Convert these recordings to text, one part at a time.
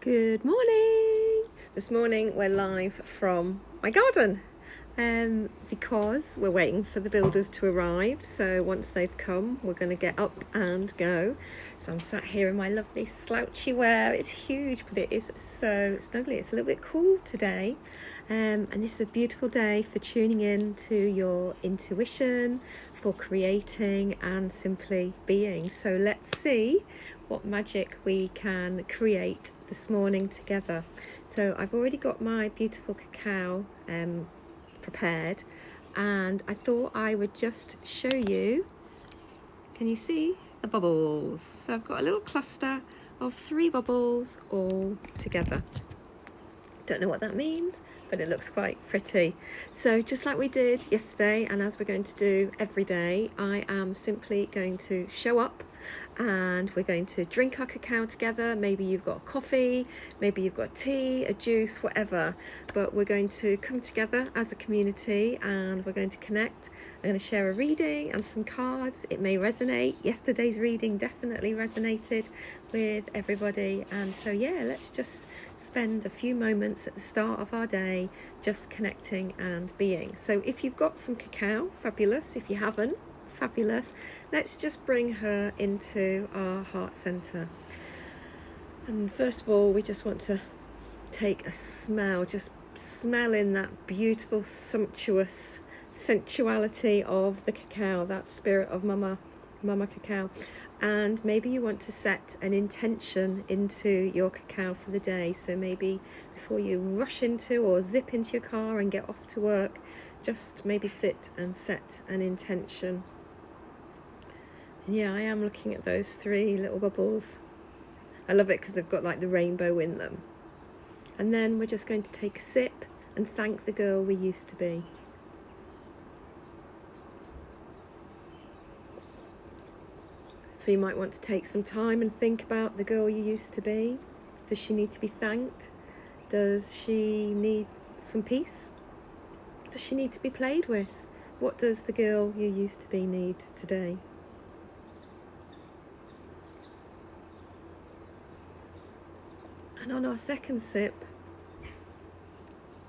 Good morning! This morning we're live from my garden because we're waiting for the builders to arrive. So once they've come, we're going to get up and go. So I'm sat here in my lovely slouchy wear. It's huge, but it is so snuggly. It's a little bit cool today. And this is a beautiful day for tuning in to your intuition, for creating and simply being. So let's see what magic we can create this morning together. So I've already got my beautiful cacao prepared, and I thought I would just show you. Can you see the bubbles? So I've got a little cluster of 3 bubbles all together. Don't know what that means, but it looks quite pretty. So just like we did yesterday, and as we're going to do every day, I am simply going to show up and we're going to drink our cacao together. Maybe you've got coffee, maybe you've got tea, a juice, whatever, but we're going to come together as a community and we're going to connect. I'm going to share a reading and some cards. It may resonate. Yesterday's reading definitely resonated with everybody, and so yeah, let's just spend a few moments at the start of our day just connecting and being. So if you've got some cacao, fabulous. If you haven't, fabulous. Let's just bring her into our heart center. And first of all, we just want to take a smell, just smell in that beautiful, sumptuous sensuality of the cacao, that spirit of mama cacao. And maybe you want to set an intention into your cacao for the day. So maybe before you rush into or zip into your car and get off to work, just maybe sit and set an intention. And yeah, I am looking at those 3 little bubbles. I love it because they've got like the rainbow in them. And then we're just going to take a sip and thank the girl we used to be. So you might want to take some time and think about the girl you used to be. Does she need to be thanked? Does she need some peace? Does she need to be played with? What does the girl you used to be need today? And on our second sip,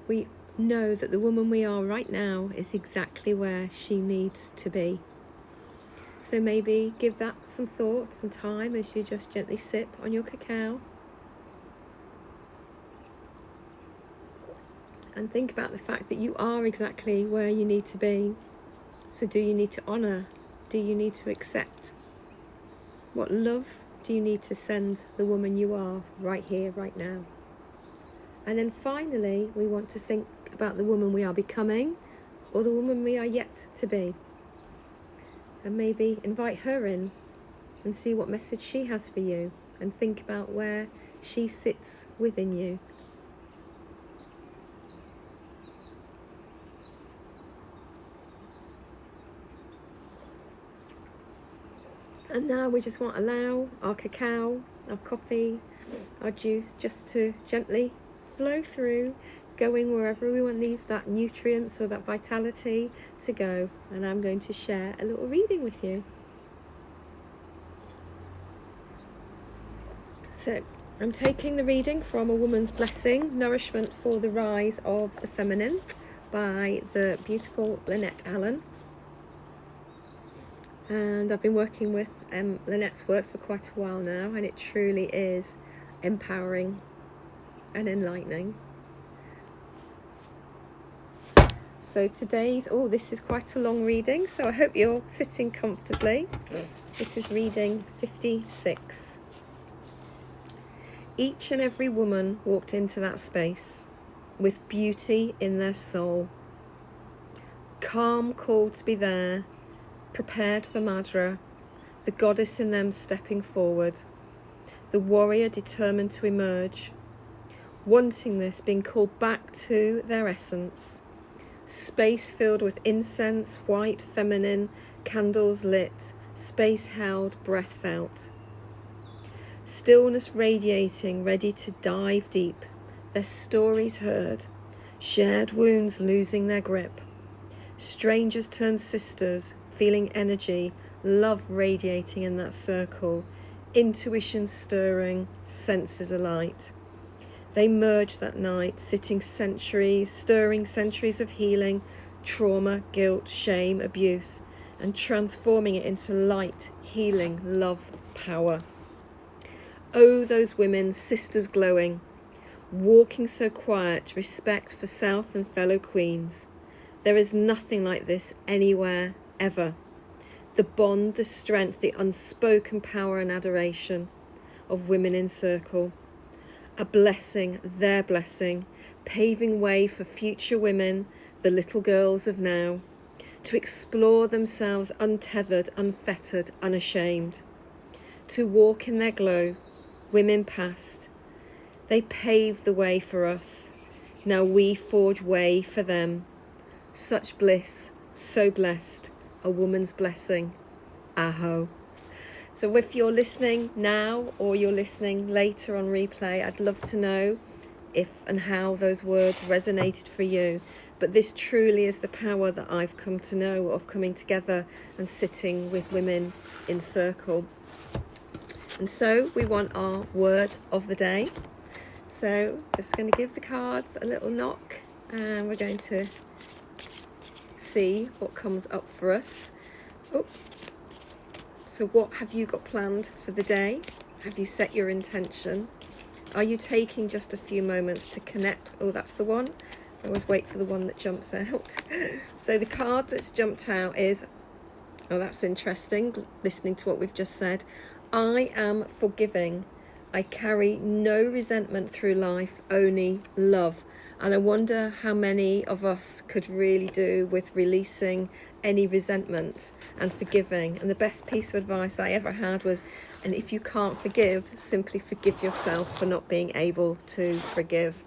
we know that the woman we are right now is exactly where she needs to be. So maybe give that some thought, some time as you just gently sip on your cacao. And think about the fact that you are exactly where you need to be. So do you need to honour? Do you need to accept? What love do you need to send the woman you are right here, right now? And then finally, we want to think about the woman we are becoming or the woman we are yet to be. And maybe invite her in and see what message she has for you and think about where she sits within you. And now we just want to allow our cacao, our coffee, our juice just to gently flow through, going wherever we want that nutrients or that vitality to go. And I'm going to share a little reading with you. So I'm taking the reading from A Woman's Blessing, Nourishment for the Rise of the Feminine by the beautiful Lynette Allen. And I've been working with Lynette's work for quite a while now, and it truly is empowering and enlightening. So today's, this is quite a long reading, so I hope you're sitting comfortably. This is reading 56. Each and every woman walked into that space with beauty in their soul, calm called to be there, prepared for Madra, the goddess in them stepping forward, the warrior determined to emerge, wanting this, being called back to their essence. Space filled with incense, white, feminine, candles lit, space held, breath felt. Stillness radiating, ready to dive deep, their stories heard, shared wounds losing their grip. Strangers turned sisters, feeling energy, love radiating in that circle, intuition stirring, senses alight. They merge that night, stirring centuries of healing, trauma, guilt, shame, abuse, and transforming it into light, healing, love, power. Oh, those women, sisters glowing, walking so quiet, respect for self and fellow queens. There is nothing like this anywhere, ever. The bond, the strength, the unspoken power and adoration of women in circle. A blessing, their blessing, paving way for future women, the little girls of now, to explore themselves untethered, unfettered, unashamed, to walk in their glow. Women past, they paved the way for us. Now we forge way for them. Such bliss, so blessed, a woman's blessing. Aho. So if you're listening now or you're listening later on replay, I'd love to know if and how those words resonated for you. But this truly is the power that I've come to know of coming together and sitting with women in circle. And so we want our word of the day. So just going to give the cards a little knock and we're going to see what comes up for us. Oh. So what have you got planned for the day? Have you set your intention? Are you taking just a few moments to connect? Oh, that's the one. I always wait for the one that jumps out. So the card that's jumped out is, oh, that's interesting, listening to what we've just said. I am forgiving. I carry no resentment through life, only love. And I wonder how many of us could really do with releasing any resentment and forgiving. And the best piece of advice I ever had was, and if you can't forgive, simply forgive yourself for not being able to forgive.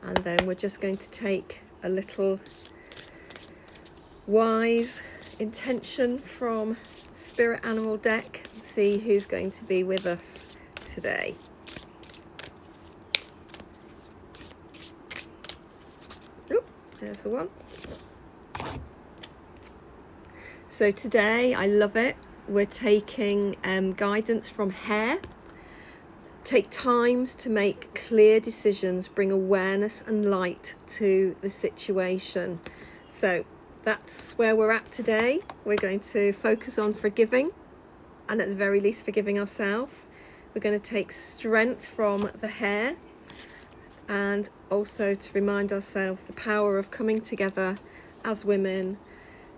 And then we're just going to take a little wise intention from Spirit Animal deck and see who's going to be with us today. Oh, there's the one. So today, I love it, we're taking guidance from hare. Take times to make clear decisions, bring awareness and light to the situation. So that's where we're at today. We're going to focus on forgiving, and at the very least forgiving ourselves. We're going to take strength from the hare, and also to remind ourselves the power of coming together as women,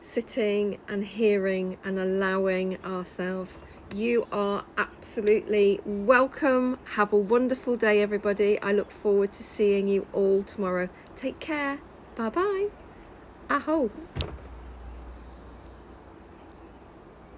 sitting and hearing and allowing ourselves. You are absolutely welcome. Have a wonderful day, everybody. I look forward to seeing you all tomorrow. Take care. Bye bye. Aho.